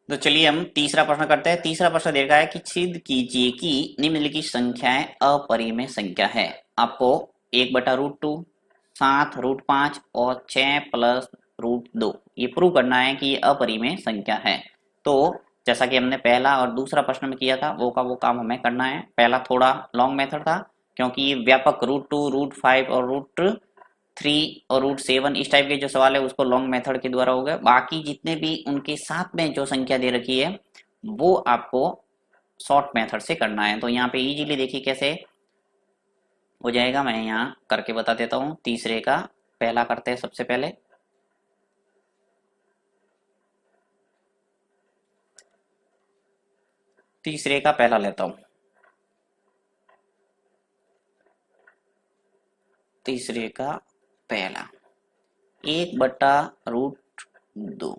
तो चलिए हम तीसरा प्रश्न करते हैं। तीसरा प्रश्न दे रखा है कि सिद्ध कीजिए कि निम्नलिखित संख्याएं अपरिमेय संख्या है। आपको 1/√2, 7√5 और 6+√2 ये प्रूव करना है कि ये अपरिमेय संख्या है। तो जैसा कि हमने पहला और दूसरा प्रश्न में किया था वो का वो काम हमें करना है। पहला थोड़ा लॉन्ग मेथड था क्योंकि ये व्यापक √2, √5 और √3 और √7 इस टाइप के जो सवाल है उसको लॉन्ग मेथड के द्वारा हो गया। बाकी जितने भी उनके साथ में जो संख्या दे रखी है वो आपको शॉर्ट मेथड से करना है। तो यहाँ पे इजीली देखिए कैसे हो जाएगा, मैं यहाँ करके बता देता हूँ। तीसरे का पहला करते हैं सबसे पहले। तीसरे का पहला लेता हूँ। तीसरे का पहला 1/√2। और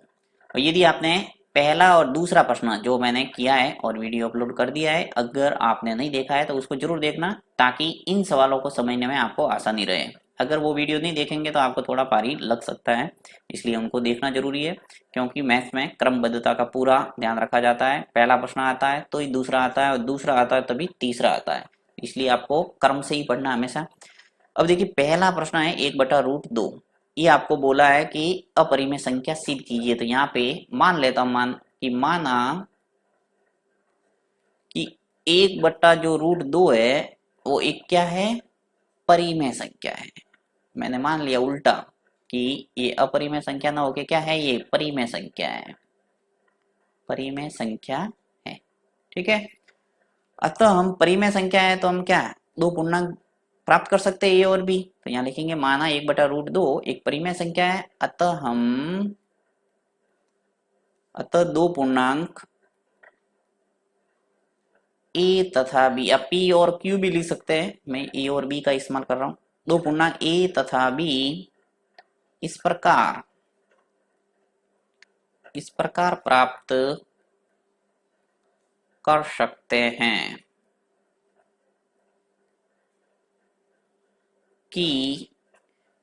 यदि आपने पहला और दूसरा प्रश्न जो मैंने किया है और वीडियो अपलोड कर दिया है, अगर आपने नहीं देखा है तो उसको जरूर देखना ताकि इन सवालों को समझने में आपको आसानी रहे। अगर वो वीडियो नहीं देखेंगे तो आपको थोड़ा भारी लग सकता है, इसलिए उनको देखना जरूरी है। क्योंकि मैथ्स में क्रमबद्धता का पूरा ध्यान रखा जाता है। पहला प्रश्न आता है तो ही दूसरा आता है और दूसरा आता है तभी तीसरा आता है, इसलिए आपको क्रम से ही पढ़ना हमेशा। अब देखिए पहला प्रश्न है 1/√2। ये आपको बोला है कि अपरिमेय संख्या सिद्ध कीजिए। तो यहाँ पे मान लेता हूं, माना कि 1/√2 है वो एक क्या है, परिमेय संख्या है। मैंने मान लिया उल्टा कि ये अपरिमेय संख्या ना होके क्या है, ये परिमेय संख्या है। परिमेय संख्या है, ठीक है। अतः हम परिमेय संख्या है तो हम क्या है, दो पूर्णांक प्राप्त कर सकते हैं ए और बी। तो यहाँ लिखेंगे माना 1/√2 एक परिमेय संख्या है, अतः दो पूर्णांक ए तथा बी, अब पी और क्यू भी लिख सकते हैं, मैं ए और बी का इस्तेमाल कर रहा हूं। दो पूर्णांक ए तथा बी इस प्रकार प्राप्त कर सकते हैं कि,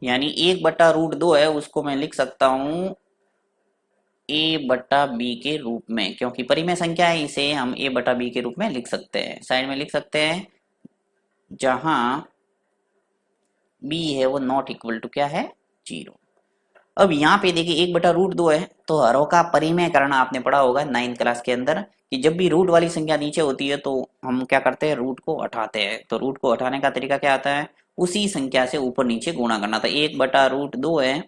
यानी 1/√2 है उसको मैं लिख सकता हूं a/b के रूप में, क्योंकि परिमेय संख्या है इसे हम a/b के रूप में लिख सकते हैं। साइड में लिख सकते हैं जहां b है वो नॉट इक्वल टू क्या है, 0। अब यहाँ पे देखिए 1/√2 है तो हरों का परिमेय करना आपने पढ़ा होगा 9th क्लास के अंदर कि जब भी रूट वाली संख्या नीचे होती है तो हम क्या करते हैं, रूट को हटाते हैं। तो रूट को हटाने का तरीका क्या आता है, उसी संख्या से ऊपर नीचे गुणा करना। तो 1/√2 है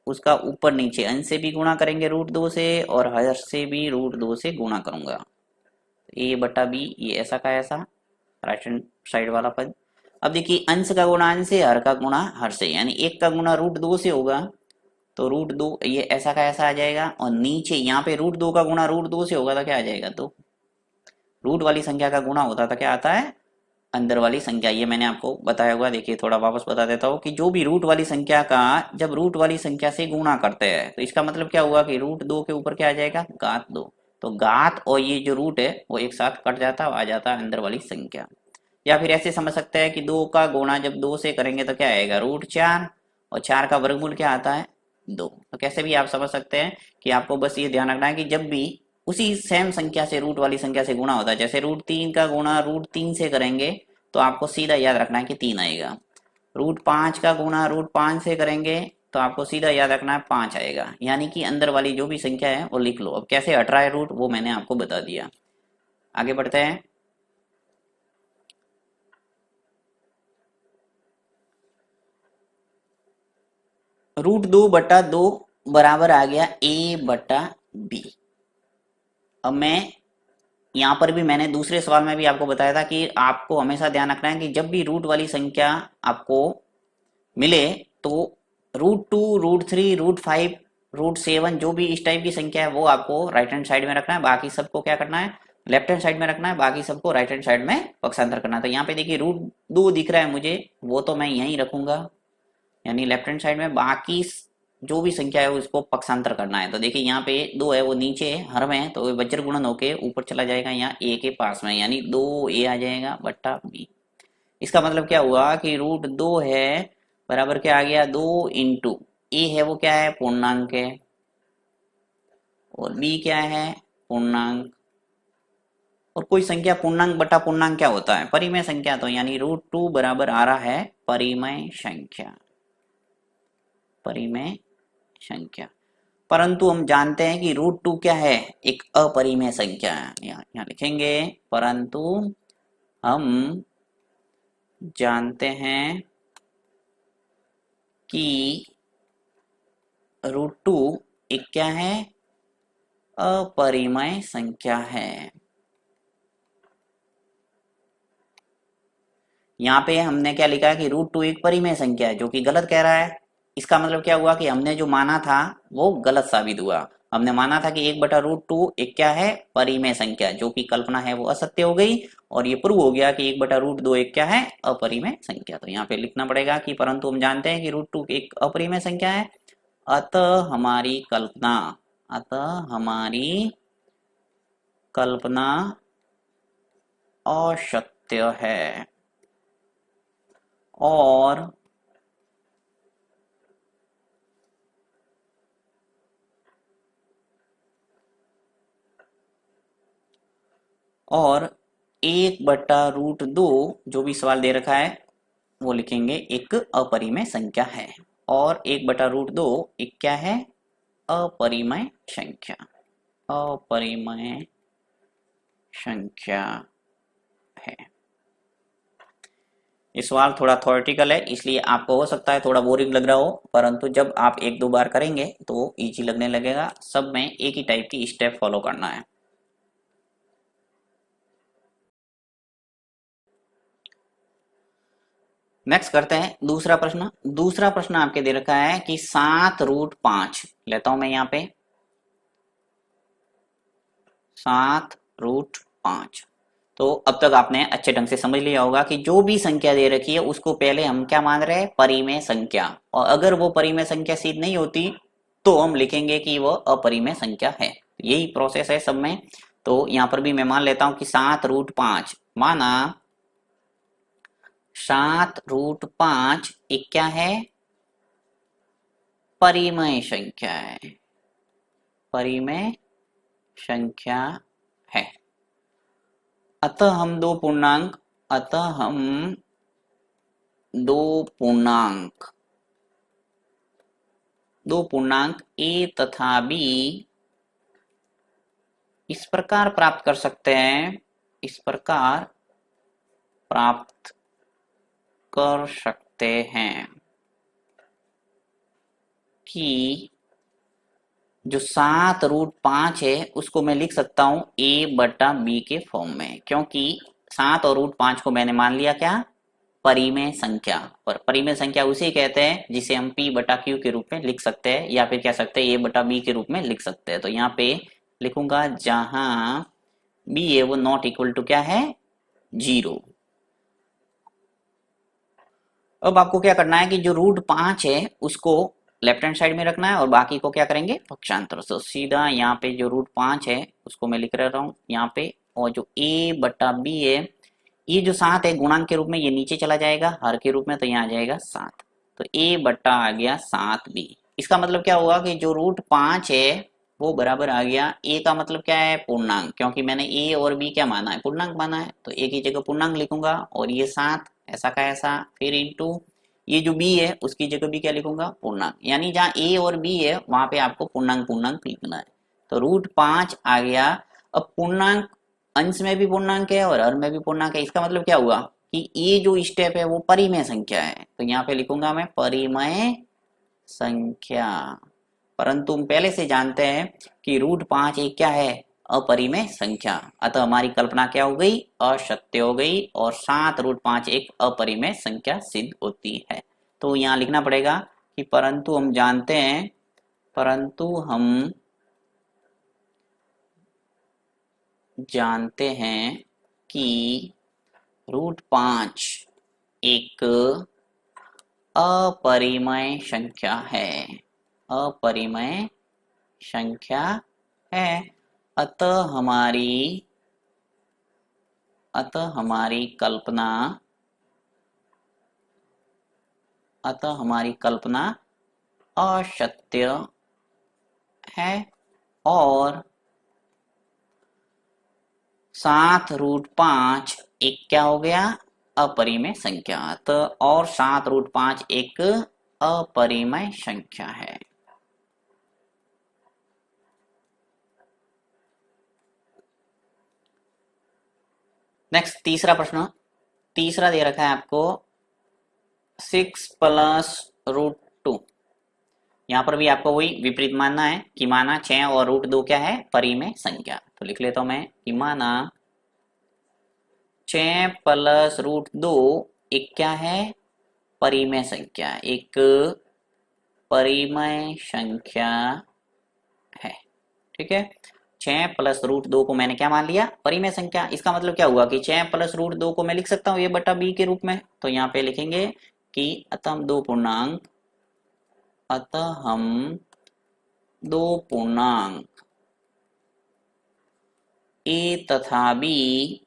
उसका ऊपर नीचे अंश से भी गुणा करेंगे √2 से और हर से भी √2 से गुणा करूंगा। a/b ये ऐसा का ऐसा राइट हैंड साइड वाला पद। अब देखिए अंश का गुणा अंश से, हर का गुणा हर से, यानी 1 का गुणा √2 से होगा तो √2 ये ऐसा का ऐसा आ जाएगा। और नीचे यहाँ पे √2 का गुणा √2 से होगा तो क्या आ जाएगा, तो रूट वाली संख्या का गुणा होता था क्या आता है, अंदर वाली संख्या। ये मैंने आपको बताया हुआ, देखिए थोड़ा वापस बता देता हूँ कि जो भी रूट वाली संख्या का जब रूट वाली संख्या से गुणा करते हैं तो इसका मतलब क्या हुआ कि √2 के ऊपर क्या आ जाएगा, घात 2। तो घात और ये जो रूट है वो एक साथ कट जाता है, आ जाता है अंदर वाली संख्या। या फिर ऐसे समझ सकते हैं कि 2 का गुणा जब 2 से करेंगे तो क्या आएगा, √4 और 4 का वर्गमूल क्या आता है, 2। तो कैसे भी आप समझ सकते हैं कि आपको बस ये ध्यान रखना है कि जब भी उसी सेम संख्या से रूट वाली संख्या से गुणा होता है, जैसे √3 का गुणा √3 से करेंगे तो आपको सीधा याद रखना है कि 3 आएगा। √5 का गुणा √5 से करेंगे तो आपको सीधा याद रखना है 5 आएगा। यानी कि अंदर वाली जो भी संख्या है वो लिख लो। अब कैसे हट रहा है रूट वो मैंने आपको बता दिया। आगे बढ़ते हैं। √2/2 बराबर आ गया a/b। अब मैं यहाँ पर भी मैंने दूसरे सवाल में भी आपको बताया था कि आपको हमेशा ध्यान रखना है कि जब भी रूट वाली संख्या आपको मिले तो √2, √3, √5, √7 जो भी इस टाइप की संख्या है वो आपको राइट हैंड साइड में रखना है। बाकी सबको क्या करना है, लेफ्ट हैंड साइड में रखना है। बाकी सबको राइट हैंड साइड में पक्षांतर करना है। तो यहाँ पे देखिए √2 दिख रहा है मुझे, वो तो मैं यहीं रखूंगा यानी लेफ्ट हैंड साइड में। बाकी जो भी संख्या है उसको पक्षांतर करना है। तो देखिए यहाँ पे 2 है वो नीचे है हर में है तो वज्र गुणन होके ऊपर चला जाएगा यहाँ a के पास में, यानी 2a आ जाएगा बट्टा b। इसका मतलब क्या हुआ कि √2 है बराबर क्या आ गया, 2 a है वो क्या है, पूर्णांक है, और b क्या है, पूर्णांक, और कोई संख्या पूर्णांक बटा पूर्णांक क्या होता है? परिमेय संख्या। तो यानी √2 बराबर आ रहा है परिमेय संख्या, परिमेय संख्या। परंतु हम जानते हैं कि √2 क्या है? एक अपरिमेय संख्या है। यहाँ लिखेंगे, परंतु हम जानते हैं कि √2 एक क्या है? अपरिमेय संख्या है। यहाँ पे हमने क्या लिखा है कि √2 एक परिमेय संख्या है, जो कि गलत कह रहा है। इसका मतलब क्या हुआ कि हमने जो माना था वो गलत साबित हुआ। हमने माना था कि 1/√2 एक क्या है? परिमेय संख्या, जो कि कल्पना है वो असत्य हो गई, और ये प्रूव हो गया कि 1/√2 एक क्या है? अपरिमेय संख्या। तो यहाँ पे लिखना पड़ेगा कि परंतु हम जानते हैं कि √2 एक अपरिमेय संख्या है, अतः हमारी कल्पना, अतः हमारी कल्पना असत्य है। और 1/√2 जो भी सवाल दे रखा है वो लिखेंगे एक अपरिमेय संख्या है, और 1/√2 एक क्या है? अपरिमेय संख्या, अपरिमेय संख्या है। ये सवाल थोड़ा थ्योरेटिकल है, इसलिए आपको हो सकता है थोड़ा बोरिंग लग रहा हो, परंतु जब आप एक दो बार करेंगे तो इजी लगने लगेगा। सब में एक ही टाइप की स्टेप फॉलो करना है। नेक्स्ट करते हैं दूसरा प्रश्न। दूसरा प्रश्न आपके दे रखा है कि 7√5, लेता हूं मैं यहाँ पे 7√5। तो अब तक आपने अच्छे ढंग से समझ लिया होगा कि जो भी संख्या दे रखी है उसको पहले हम क्या मान रहे हैं? परिमेय संख्या। और अगर वो परिमेय संख्या सिद्ध नहीं होती तो हम लिखेंगे कि वो अपरिमेय संख्या है। यही प्रोसेस है सब में। तो यहाँ पर भी मैं मान लेता हूं कि 7√5 माना, 7√5 एक क्या है? परिमेय संख्या है, परिमेय संख्या है। अतः हम दो पूर्णांक, अतः हम दो पूर्णांक, दो पूर्णांक a तथा b इस प्रकार प्राप्त कर सकते हैं, इस प्रकार प्राप्त कर सकते हैं कि जो 7√5 है उसको मैं लिख सकता हूं a/b के फॉर्म में, क्योंकि 7 और √5 को मैंने मान लिया क्या? परिमेय संख्या। पर परिमेय संख्या उसे कहते हैं जिसे हम p/q के रूप में लिख सकते हैं, या फिर कह सकते हैं a/b के रूप में लिख सकते हैं। तो यहाँ पे लिखूंगा जहां b है वो नॉट इक्वल टू क्या है? 0। अब आपको क्या करना है कि जो √5 है उसको लेफ्ट हैंड साइड में रखना है, और बाकी को क्या करेंगे? पक्षांतर। तो सीधा यहाँ पे जो √5 है उसको मैं लिख रहा हूँ यहाँ पे, और जो a/b है, ये जो 7 है गुणांक के रूप में, ये नीचे चला जाएगा हर के रूप में, तो यहाँ आ जाएगा 7। तो a/ आ गया 7b। इसका मतलब क्या हुआ कि जो √5 है वो बराबर आ गया, a का मतलब क्या है? पूर्णांक, क्योंकि मैंने a और b क्या माना है? पूर्णांक माना है। तो a की जगह पूर्णांक लिखूंगा, और ये 7 ऐसा का ऐसा, फिर इंटू ये जो b है उसकी जगह भी क्या लिखूंगा? पूर्णांक। यानी जहाँ a और b है वहां पे आपको पूर्णांक पूर्णांक लिखना है। तो √5 आ गया। अब पूर्णांक अंश में भी पूर्णांक है और हर में भी पूर्णांक है, इसका मतलब क्या हुआ कि ये जो स्टेप है वो परिमेय संख्या है। तो यहाँ पे लिखूंगा मैं परिमेय संख्या। परंतु हम पहले से जानते हैं कि √5 एक क्या है? अपरिमेय संख्या। अतः हमारी कल्पना क्या हो गई? असत्य हो गई, और 7√5 एक अपरिमेय संख्या सिद्ध होती है। तो यहाँ लिखना पड़ेगा कि परंतु हम जानते हैं, परंतु हम जानते हैं कि √5 एक अपरिमेय संख्या है, अपरिमेय संख्या है। अतः हमारी, अतः हमारी कल्पना, अतः हमारी कल्पना असत्य है, और 7√5 एक क्या हो गया, अपरिमेय संख्या। तो और 7√5 एक अपरिमेय संख्या है। नेक्स्ट तीसरा प्रश्न, तीसरा दे रखा है आपको 6 + √2। यहाँ पर भी आपको वही विपरीत मानना है कि माना 6 और √2 क्या है, परिमेय संख्या। तो लिख लेता हूं मैं कि माना 6 + √2 एक क्या है, परिमेय संख्या, एक परिमेय संख्या है। ठीक है, 6 + √2 को मैंने क्या मान लिया, परिमेय संख्या। इसका मतलब क्या हुआ कि 6 + √2 को मैं लिख सकता हूँ ये बटा बी के रूप में। तो यहाँ पे लिखेंगे कि अतः हम दो पूर्णांक ए तथा बी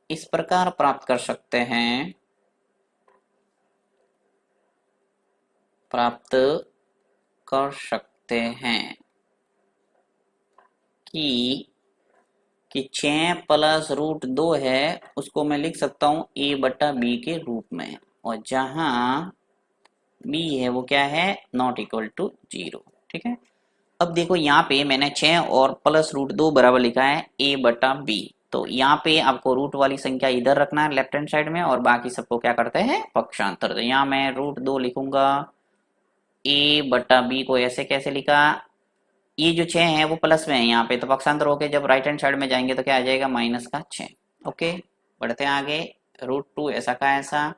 इस प्रकार प्राप्त कर सकते हैं, कि 6 + √2 है उसको मैं लिख सकता हूँ ए बटा बी के रूप में, और जहां बी है वो क्या है, नॉट इक्वल टू 0। ठीक है, अब देखो यहाँ पे मैंने 6 और प्लस √2 बराबर लिखा है ए बटा बी। तो यहाँ पे आपको रूट वाली संख्या इधर रखना है लेफ्ट हैंड साइड में, और बाकी सबको क्या करते हैं, पक्षांतर। तो यहाँ मैं √2 लिखूंगा, ए बटा बी को ऐसे कैसे लिखा, ये जो 6 है वो प्लस में है यहाँ पे, तो पक्षांतर होके जब राइट हैंड साइड में जाएंगे तो क्या आ जाएगा, -6। ओके, बढ़ते हैं आगे, √2 ऐसा का ऐसा,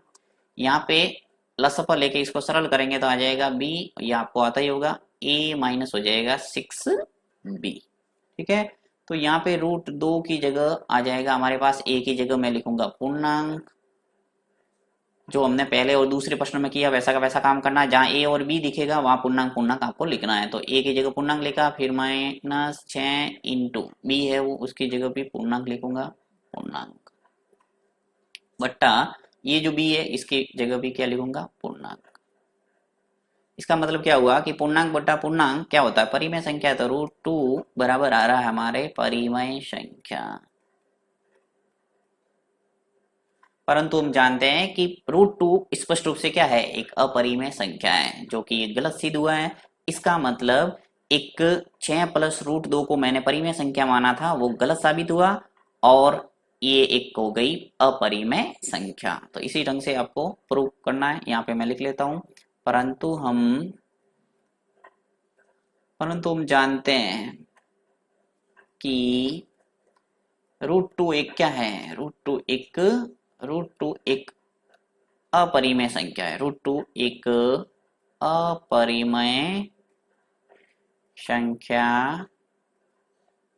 यहाँ पे लसअप लेके इसको सरल करेंगे तो आ जाएगा बी, ये आपको आता ही होगा, ए माइनस हो जाएगा 6b। ठीक है, तो यहाँ पे √2 की जगह आ जाएगा हमारे पास, ए की जगह मैं लिखूंगा पूर्णांक। जो हमने पहले और दूसरे प्रश्न में किया वैसा का वैसा काम करना है, जहाँ ए और बी दिखेगा वहां पूर्णांक पूर्णांक आपको लिखना है। तो ए की जगह पूर्णांक लिखा, फिर -6 इंटू बी है वो उसकी जगह भी पूर्णांक लिखूंगा, पूर्णांक बट्टा ये जो बी है इसकी जगह भी क्या लिखूंगा, पूर्णांक। इसका मतलब क्या हुआ कि पूर्णांक बट्टा पूर्णांक क्या होता है, परिमेय संख्या। तो √2 बराबर आ रहा है हमारे परिमेय संख्या। परंतु हम जानते हैं कि √2 स्पष्ट रूप से क्या है, एक अपरिमेय संख्या है, जो कि गलत सिद्ध हुआ है। इसका मतलब एक 6 + √2 को मैंने परिमेय संख्या माना था वो गलत साबित हुआ, और ये एक हो गई अपरिमेय संख्या। तो इसी ढंग से आपको प्रूव करना है। यहाँ पे मैं लिख लेता हूं, परंतु हम जानते हैं कि √2 एक क्या है, √2 एक अपरिमेय संख्या है। √2 एक अपरिमेय संख्या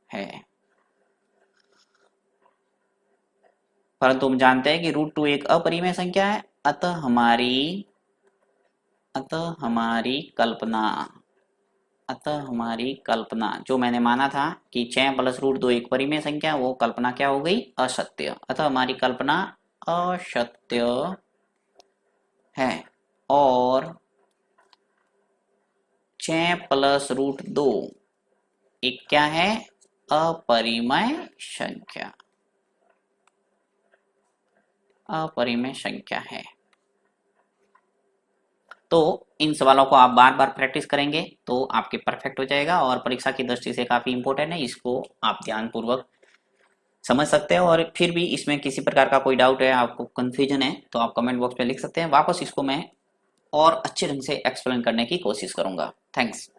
है, परंतु हम जानते हैं कि √2 एक अपरिमेय संख्या है। अतः हमारी कल्पना जो मैंने माना था कि 6 + √2 एक परिमेय संख्या, वो कल्पना क्या हो गई, असत्य। अतः हमारी कल्पना असत्य है, और 6 + √2 एक क्या है, अपरिमेय संख्या है। तो इन सवालों को आप बार बार प्रैक्टिस करेंगे तो आपके परफेक्ट हो जाएगा, और परीक्षा की दृष्टि से काफी इंपॉर्टेंट है। इसको आप ध्यानपूर्वक समझ सकते हैं, और फिर भी इसमें किसी प्रकार का कोई डाउट है, आपको कंफ्यूजन है, तो आप कमेंट बॉक्स में लिख सकते हैं। वापस इसको मैं और अच्छे ढंग से एक्सप्लेन करने की कोशिश करूंगा। थैंक्स।